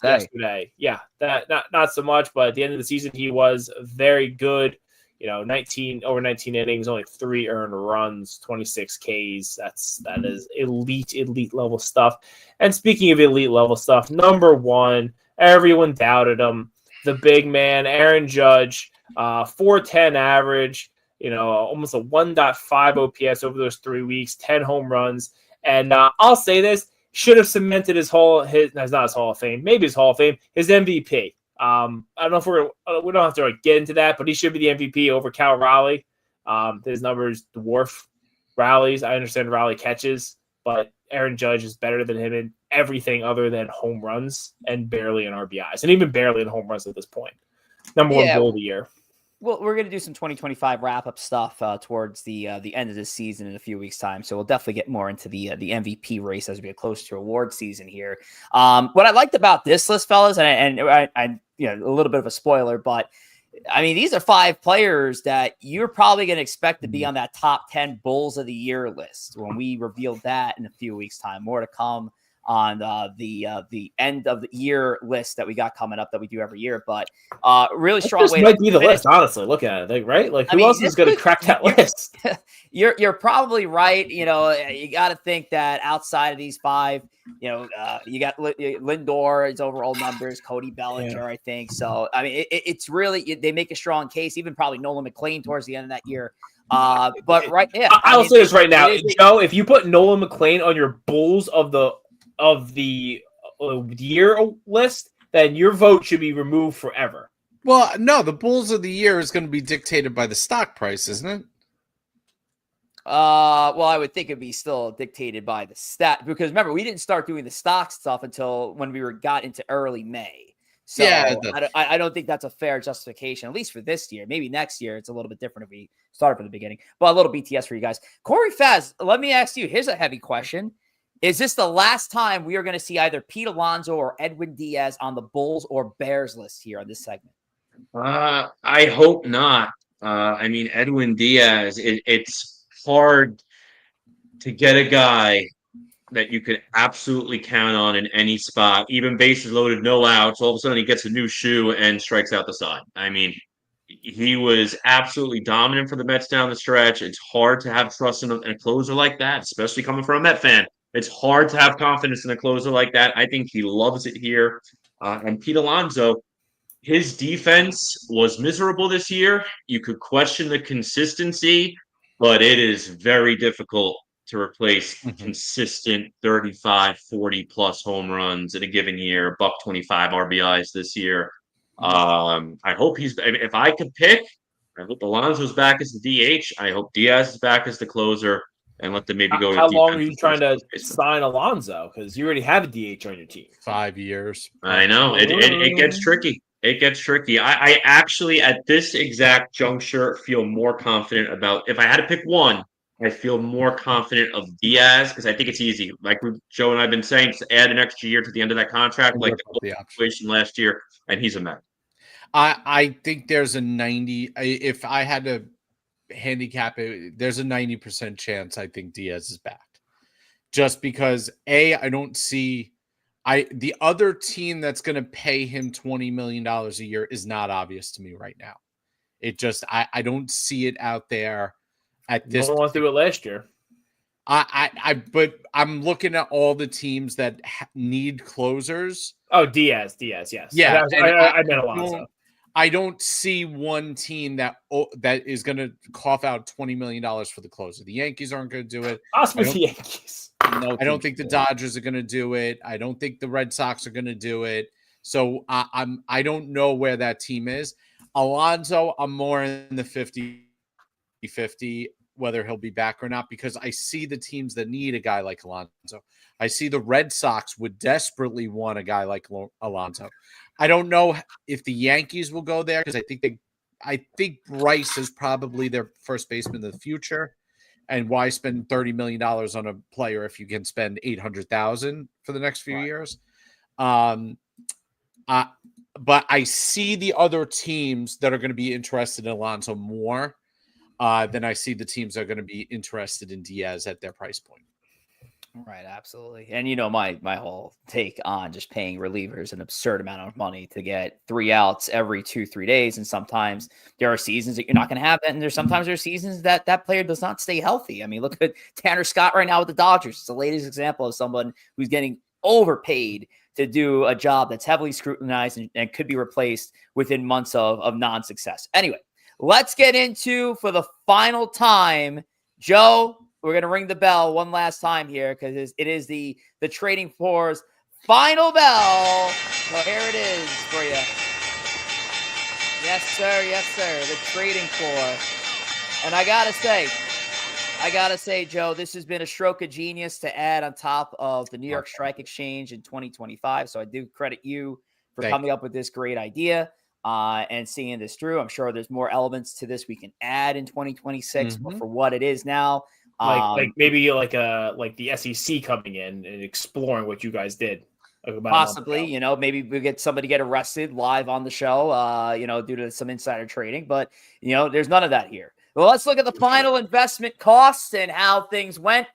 yesterday? Yeah, that not so much, but at the end of the season, he was very good. 19 innings, only 3 earned runs, 26 Ks. That is elite level stuff. And speaking of elite level stuff, number 1, everyone doubted him. The big man, Aaron Judge, 410 average, almost a 1.5 OPS over those 3 weeks, 10 home runs. And I'll say this, should have cemented his Hall of Fame, maybe his Hall of Fame, his MVP. I don't know if we don't have to get into that, but he should be the MVP over Cal Raleigh. His numbers dwarf Raleigh's. I understand Raleigh catches, but Aaron Judge is better than him in everything other than home runs and barely in RBIs, and even barely in home runs at this point. Number 1 goal of the year. Well, we're going to do some 2025 wrap-up stuff towards the end of this season in a few weeks' time, so we'll definitely get more into the MVP race as we get close to award season here. What I liked about this list, fellas, and I a little bit of a spoiler, but these are 5 players that you're probably going to expect to be on that top 10 Bulls of the year list when we reveal that in a few weeks' time. More to come on the end of the year list that we got coming up that we do every year, but really strong way. Might be the list, honestly. Look at it, right? Who else is going to crack that list? You're probably right. You got to think that outside of these 5, you got Lindor, his overall numbers, Cody Bellinger, I think. So it's really they make a strong case. Even probably Nolan McLean towards the end of that year. But right, yeah. I'll say this right now, Joe. If you put Nolan McLean on your Bulls of the year list, then your vote should be removed forever. Well, no, the Bulls of the year is going to be dictated by the stock price, isn't it? Well, I would think it'd be still dictated by the stat because remember we didn't start doing the stock stuff until when got into early May. So Yeah, I don't think that's a fair justification, at least for this year. Maybe next year it's a little bit different if we started from the beginning. But a little BTS for you guys. Corey Favs, let me ask you. Here's a heavy question: is this the last time we are going to see either Pete Alonso or Edwin Diaz on the Bulls or Bears list here on this segment? I hope not. I mean, Edwin Diaz, it's hard to get a guy that you could absolutely count on in any spot, even bases loaded, no outs. All of a sudden, he gets a new shoe and strikes out the side. I mean, he was absolutely dominant for the Mets down the stretch. It's hard to have trust in a closer like that, especially coming from a Met fan. It's hard to have confidence in a closer like that. I think he loves it here. And Pete Alonso, his defense was miserable this year. You could question the consistency, but it is very difficult to replace consistent 35, 40 plus home runs in a given year, buck 25 RBIs this year. I hope if I could pick, I hope Alonso's back as the DH. I hope Diaz is back as the closer and let them maybe go. How long are you trying to sign Alonso? Because you already have a DH on your team. 5 years. I know. It gets tricky. It gets tricky. I actually, at this exact juncture, feel more confident about, if I had to pick one, I feel more confident of Diaz because I think it's easy. Like Joe and I have been saying, just add an extra year to the end of that contract, like the situation last year, and he's a Met. I think there's a 90. If I had to handicap it, there's a 90% chance I think Diaz is back. Just because, I don't see the other team that's going to pay him $20 million a year is not obvious to me right now. It just, I don't see it out there at this. No one went through it last year. But I'm looking at all the teams that need closers. Oh, Diaz, yes. Yeah. I meant Alonso. I don't see one team that is going to cough out $20 million for the closer. The Yankees aren't going to do it. Possibly the Yankees. I don't think the Dodgers are going to do it. I don't think the Red Sox are going to do it. So I don't know where that team is. Alonso, I'm more in the 50-50 whether he'll be back or not because I see the teams that need a guy like Alonso. I see the Red Sox would desperately want a guy like Alonso. I don't know if the Yankees will go there because I think Bryce is probably their first baseman in the future. And why spend $30 million on a player if you can spend $800,000 for the next few years? But I see the other teams that are going to be interested in Alonso more than I see the teams that are going to be interested in Diaz at their price point. Right, absolutely. And my whole take on just paying relievers an absurd amount of money to get 3 outs every 2-3 days. And sometimes there are seasons that you're not going to have that. And sometimes there are seasons that player does not stay healthy. I mean, look at Tanner Scott right now with the Dodgers. It's the latest example of someone who's getting overpaid to do a job that's heavily scrutinized and could be replaced within months of non-success. Anyway, let's get into, for the final time, Joe, we're going to ring the bell one last time here because it is the Trading Floor's final bell. So here it is for you. Yes, sir. Yes, sir. The Trading Floor. And I got to say, Joe, this has been a stroke of genius to add on top of the New York Strike Exchange in 2025. So I do credit you for coming up with this great idea and seeing this through. I'm sure there's more elements to this we can add in 2026 but for what it is now. Like maybe like the SEC coming in and exploring what you guys did. Possibly, maybe we get somebody get arrested live on the show, due to some insider trading. But, there's none of that here. Well, let's look at the final investment costs and how things went.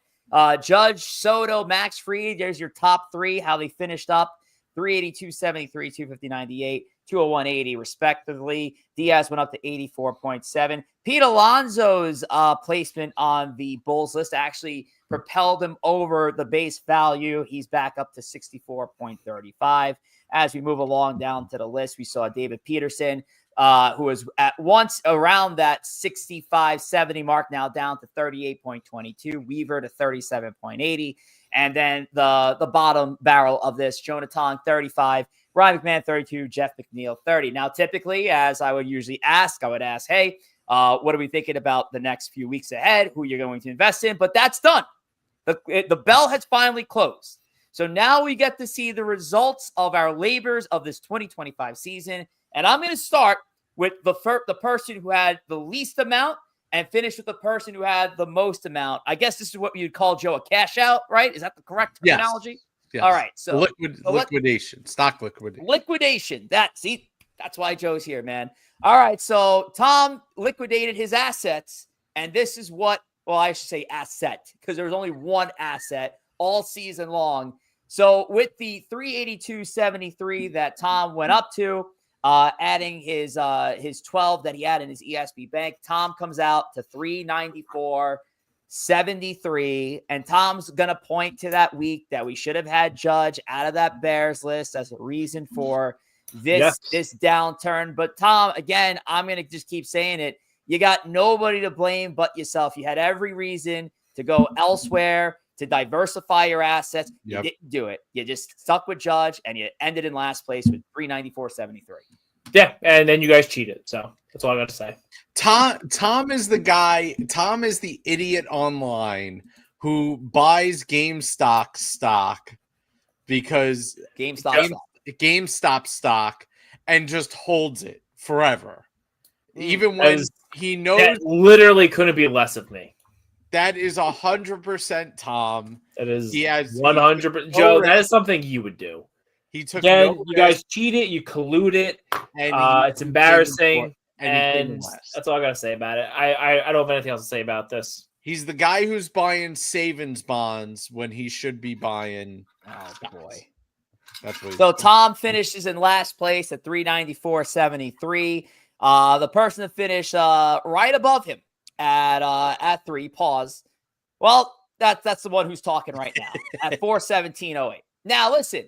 Judge, Soto, Max Fried, there's your top 3, how they finished up. 382, 73, 250, 98, 201, 80, respectively. Diaz went up to 84.7. Pete Alonso's placement on the Bulls list actually propelled him over the base value. He's back up to 64.35. As we move along down to the list, we saw David Peterson, who was at once around that 65, 70 mark, now down to 38.22. Weaver to 37.80. And then the bottom barrel of this, Jonathan, 35, Ryan McMahon 32, Jeff McNeil 30. Now, typically, as I would usually ask, I would ask, hey, what are we thinking about the next few weeks ahead? Who you're going to invest in? But that's done. The bell has finally closed. So now we get to see the results of our labors of this 2025 season. And I'm going to start with the person who had the least amount and finish with the person who had the most amount. I guess this is what you'd call, Joe, a cash out, right? Is that the correct terminology? Yes. All right. So liquidation, stock liquidation. Liquidation. That's why Joe's here, man. All right. So Tom liquidated his assets. And this is what, well, I should say asset, because there was only one asset all season long. So with the 382.73 that Tom went up to, adding his 12 that he had in his ESB bank, Tom comes out to 394.73. And Tom's going to point to that week that we should have had Judge out of that Bears list as a reason for this downturn. But Tom, again, I'm going to just keep saying it. You got nobody to blame but yourself. You had every reason to go elsewhere, to diversify your assets. You didn't do it. You just stuck with Judge, and you ended in last place with 394.73. Yeah, and then you guys cheated. So that's all I got to say. Tom is the guy. Tom is the idiot online who buys GameStop stock because GameStop stock and just holds it forever, even when he knows that literally couldn't be less of me. That is 100% Tom. That is 100%. Joe, that is something you would do. He took you guys cheated, you colluded. And it's embarrassing. And that's all I gotta say about it. I don't have anything else to say about this. He's the guy who's buying savings bonds when he should be buying. Oh boy. That's what. So Tom finishes in last place at 394.73. The person that finished right above him at 3, pause. Well, that's the one who's talking right now at 417.08. Now listen,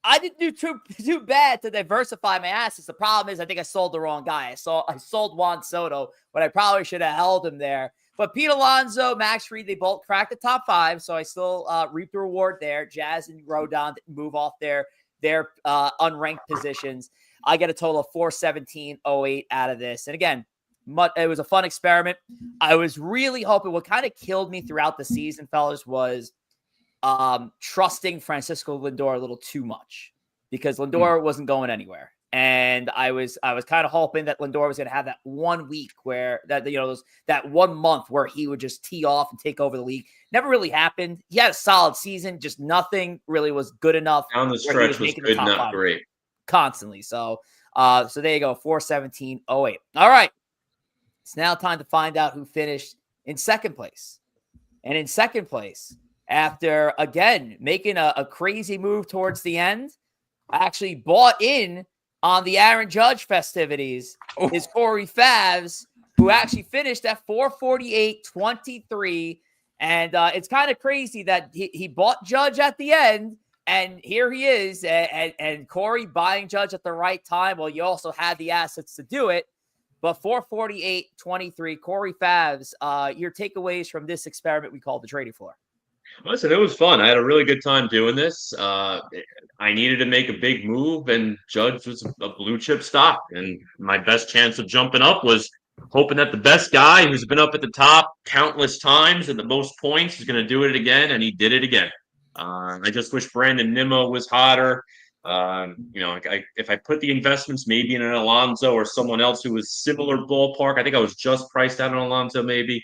I didn't do too bad to diversify my assets. The problem is I think I sold the wrong guy. I sold Juan Soto, but I probably should have held him there. But Pete Alonso, Max Fried, they both cracked the top 5, so I still reaped the reward there. Jazz and Rodon didn't move off their unranked positions. I get a total of 417.08 out of this. And again, it was a fun experiment. I was really hoping, what kind of killed me throughout the season, fellas, was trusting Francisco Lindor a little too much, because Lindor wasn't going anywhere. And I was kind of hoping that Lindor was going to have that 1 week where that 1 month where he would just tee off and take over the league. Never really happened. He had a solid season, just nothing really was good enough. Down the stretch was good, not great. Constantly. So there you go, 417.08. All right. It's now time to find out who finished in second place. And in second place, after, again, making a crazy move towards the end, I actually bought in on the Aaron Judge festivities, is Corey Favs, who actually finished at 448.23. And it's kind of crazy that he bought Judge at the end, and here he is, and Corey buying Judge at the right time. Well, you also had the assets to do it. But 448.23, Corey Favs, your takeaways from this experiment we call the trading floor. Listen, it was fun. I had a really good time doing this. I needed to make a big move, and Judge was a blue chip stock. And my best chance of jumping up was hoping that the best guy who's been up at the top countless times and the most points is going to do it again, and he did it again. I just wish Brandon Nimmo was hotter. If I put the investments maybe in an Alonso or someone else who was similar ballpark, I think I was just priced out on Alonso maybe.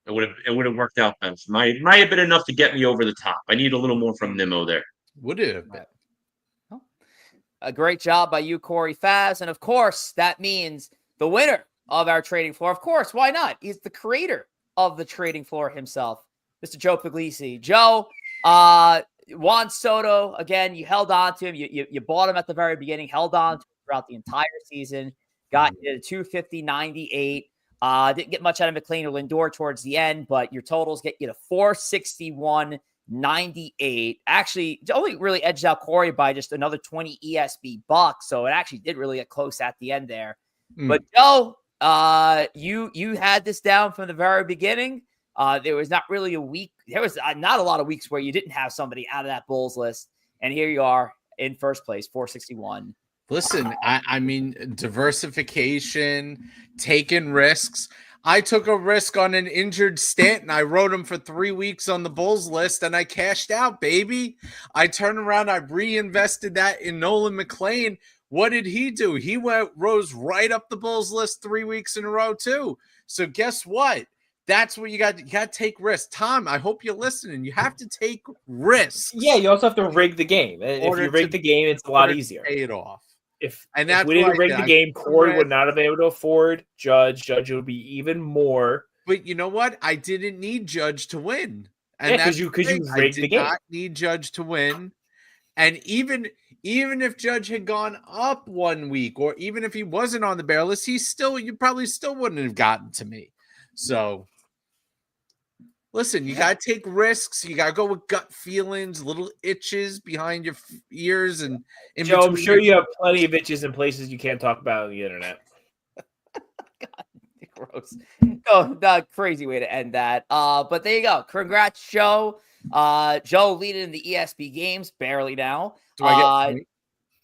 It would have worked out better. Might have been enough to get me over the top. I need a little more from Nimmo there. Would it have been? A great job by you, Corey Favs. And of course, that means the winner of our trading floor. Of course, why not? He's the creator of the trading floor himself, Mr. Joe Pugliese. Joe, Juan Soto, again, you held on to him. You bought him at the very beginning, held on to him throughout the entire season, got you to 250.98. Didn't get much out of McLean or Lindor towards the end, but your totals get you to 461.98. Actually, only really edged out Corey by just another 20 ESB bucks, so it actually did really get close at the end there. But Joe, you had this down from the very beginning. There was not really a week. There was not a lot of weeks where you didn't have somebody out of that Bulls list. And here you are in first place, 461. Listen, I mean, diversification, taking risks. I took a risk on an injured Stanton. I wrote him for 3 weeks on the Bulls list, and I cashed out, baby. I turned around, I reinvested that in Nolan McLean. What did he do? He rose right up the Bulls list 3 weeks in a row, too. So guess what? That's what you got. You got to take risks. Tom, I hope you're listening. You have to take risks. Yeah, you also have to rig the game. If you rig the game, it's a lot easier. Pay it off. If we didn't rig the game, Corey would not have been able to afford Judge. Judge would be even more. But you know what? I didn't need Judge to win. And yeah, because you rigged the game. I did not need Judge to win. And even if Judge had gone up 1 week, or even if he wasn't on the bear list, you probably still wouldn't have gotten to me. So listen, you got to take risks. You got to go with gut feelings, little itches behind your ears. And Joe, I'm sure you have plenty of itches in places you can't talk about on the internet. God, gross. Oh, the crazy way to end that. But there you go. Congrats, Joe. Joe leading in the ESP games, barely now. Do I get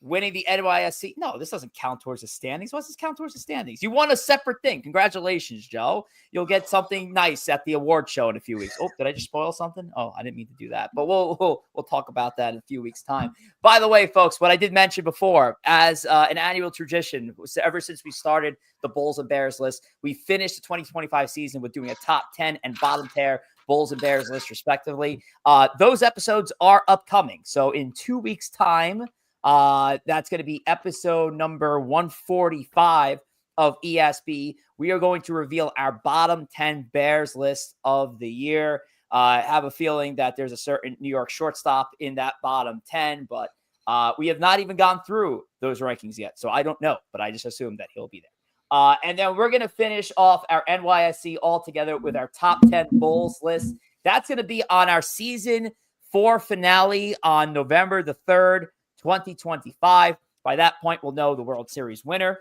winning the NYSC. No, this doesn't count towards the standings. What's this count towards the standings? You won a separate thing. Congratulations, Joe. You'll get something nice at the award show in a few weeks. Oh, did I just spoil something? Oh, I didn't mean to do that. But we'll talk about that in a few weeks' time. By the way, folks, what I did mention before, as an annual tradition, ever since we started the Bulls and Bears list, we finished the 2025 season with doing a top 10 and bottom pair Bulls and Bears list, respectively. Those episodes are upcoming. So in 2 weeks' time, that's going to be episode number 145 of ESB. We are going to reveal our bottom 10 Bears list of the year. I have a feeling that there's a certain New York shortstop in that bottom 10, but we have not even gone through those rankings yet. So I don't know, but I just assume that he'll be there. And then we're going to finish off our NYSC all together with our top 10 Bulls list. That's going to be on our season 4 finale on November the 3rd, 2025. By that point, we'll know the World Series winner.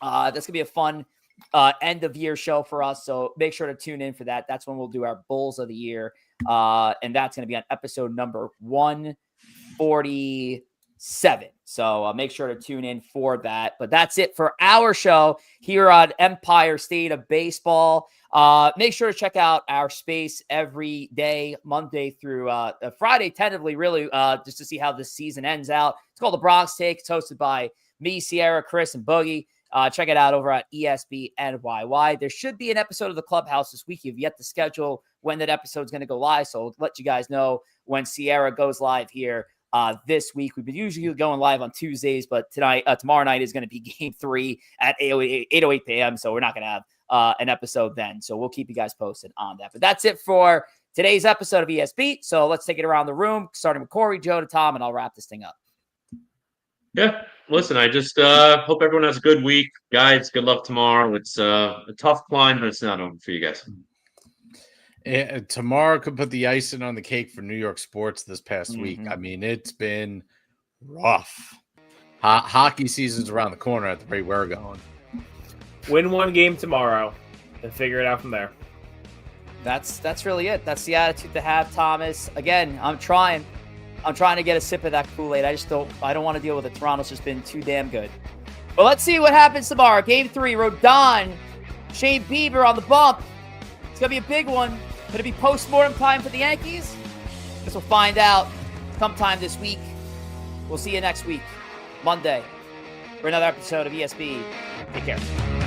That's going to be a fun end of year show for us. So make sure to tune in for that. That's when we'll do our Bulls of the year. And that's going to be on episode number 147. So make sure to tune in for that. But that's it for our show here on Empire State of Baseball. Make sure to check out our space every day, Monday through Friday, tentatively, really, just to see how this season ends out. It's called The Bronx Take. It's hosted by me, Sierra, Chris, and Boogie. Check it out over at ESB NYY. There should be an episode of The Clubhouse this week. You've yet to schedule when that episode is going to go live, so I'll let you guys know when Sierra goes live here this week. We've been usually going live on Tuesdays, but tomorrow night is going to be Game 3 at 8:08 p.m., so we're not going to have an episode then. So we'll keep you guys posted on that. But that's it for today's episode of ESB. So let's take it around the room, starting with Corey, Joe, to Tom, and I'll wrap this thing up. Yeah, listen, I just hope everyone has a good week. Guys, good luck tomorrow. It's a tough climb, but it's not over for you guys. Tomorrow could put the icing on the cake for New York sports this past week. I mean, it's been rough. Hockey season's around the corner at the rate we're going. Win one game tomorrow and figure it out from there. That's really it. That's the attitude to have, Thomas. Again, I'm trying to get a sip of that Kool-Aid. I don't want to deal with it. Toronto's just been too damn good. But let's see what happens tomorrow. Game 3, Rodon, Shane Bieber on the bump. It's going to be a big one. Could it be post-mortem time for the Yankees? Guess we'll find out sometime this week. We'll see you next week, Monday, for another episode of ESB. Take care.